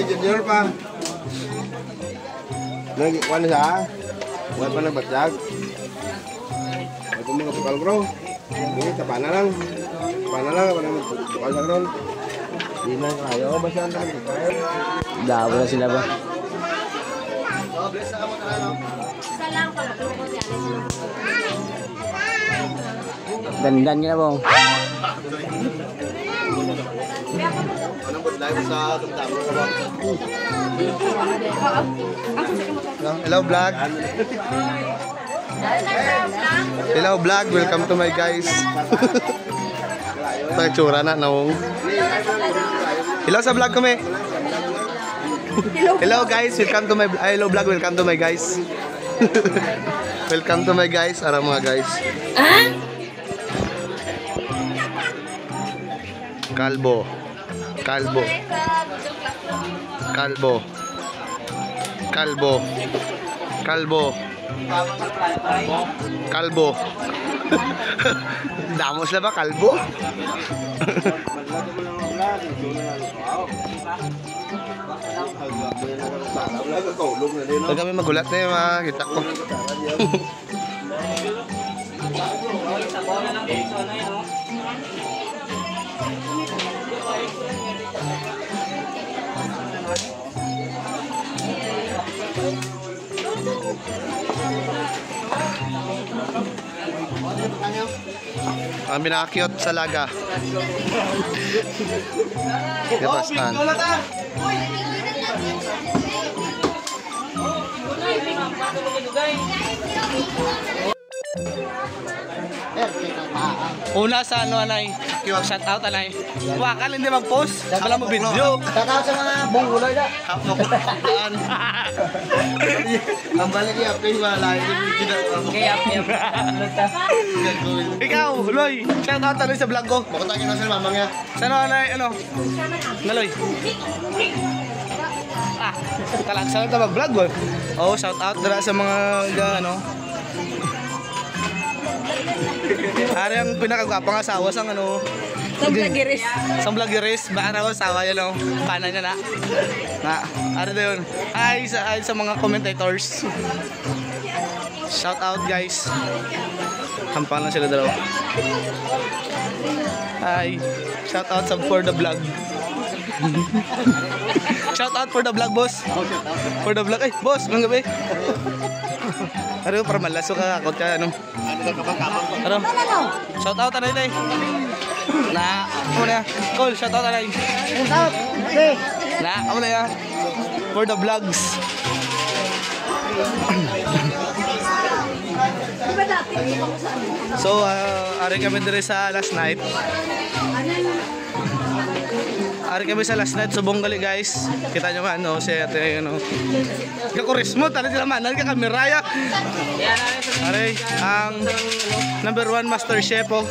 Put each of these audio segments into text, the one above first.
Junior pa. Nagkuhan na siya. Huwag pa nagbatyag. Ito mga bukal bro. Ini tapana lang. Tapana lang. Tapana bukal sa ron. Hindi na kayo. Basta ang talang bukal. Dawa na sila ba? Dandan ka na bong. Anong good live sa tumtamo ka ba? Hello vlog. Hello vlog. Welcome to my guys. Pagtsura na naong. Hello sa vlog kami. Hello guys, welcome to my hello vlog, welcome to my guys. Welcome to my guys, ara mga guys. Kalbo. Kalbo. Kalbo. Kalbo. Kalbo. Kalbo. Damos na ba kalbo? Pag kami magulat na yung mga kita ko. Ang pinakakyot sa laga. Kapastan. Una sa ano anay, shout out anay. Wakal hindi mag-post, wala mo video. Shout out sa mga bongguloy na. Ang balik niya, ping malay. Ikaw, Loy, shout out anay sa vlog ko. Makutangin na sila mamang niya. Sana anay, ano? Naloy. Talag sana ito mag-vlog mo. Oh, shout out dira sa mga ano. Ari ang pinakagwapang asawa sang ano. Sa vloggeries. Sa vloggeries, baka raw asawa yan o. Paano niya na. Ari na yun. Hi sa mga commentators. Shout out guys. Kampang lang sila dalawa. Hi. Shout out sa for the vlog. Shout out for the vlog boss. For the vlog. Ay boss, mga gabi. Ano para malaso ka akot ka ano. Ano? Shout out anay day. Na, ano na? Call, shout out anay. Shout out. Okay. Na, ano na yan? For the vlogs. So, ari kami dire sa last night. Ari kami sa last night sa Bonggali guys. Kita nyo man, no? Si ate, ano. Kakurismo, tala sila man. Nalika kameraya. Ari, ang #1 master chef, oh.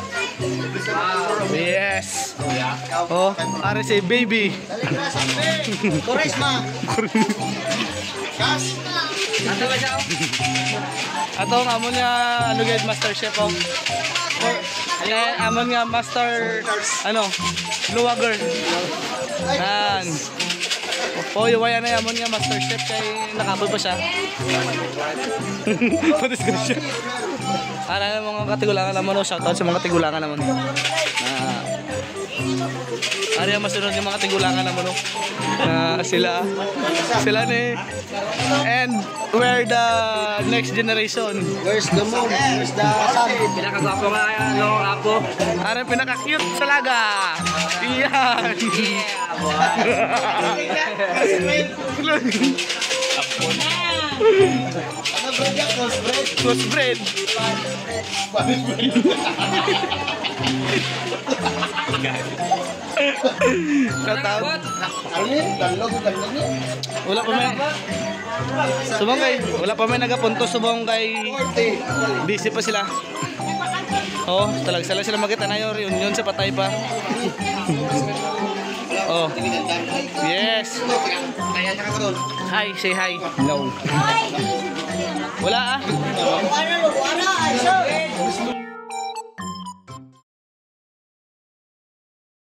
Yes. Oh, ari si baby. Kurisma. Ato ang amon nga, ano guys, master chef, oh. Amon nga master, ano, vlogger. Yan. Oh, yung waya na yamon nga master chef kay nakapoy pa siya. Patis ko siya. Para mga katigulangan naman, oh, shoutout sa mga katigulangan naman. Ari ang masunod yung mga katigulangan naman, oh. Sila ni. And we're the next generation. Where's the moon? Where's the sun? Pinakagwapo nga yan, no, Apo. Ari pinaka-cute sa laga. Iyan. Crossbreed. Katawad. Wala pa may. Subong kay, wala pa may nagapunto subong kay. Busy pa sila. Oh, talaga sila makita na yung reunion sa patay pa. Oh. Yes. Hi, say hi. No. Wala ah.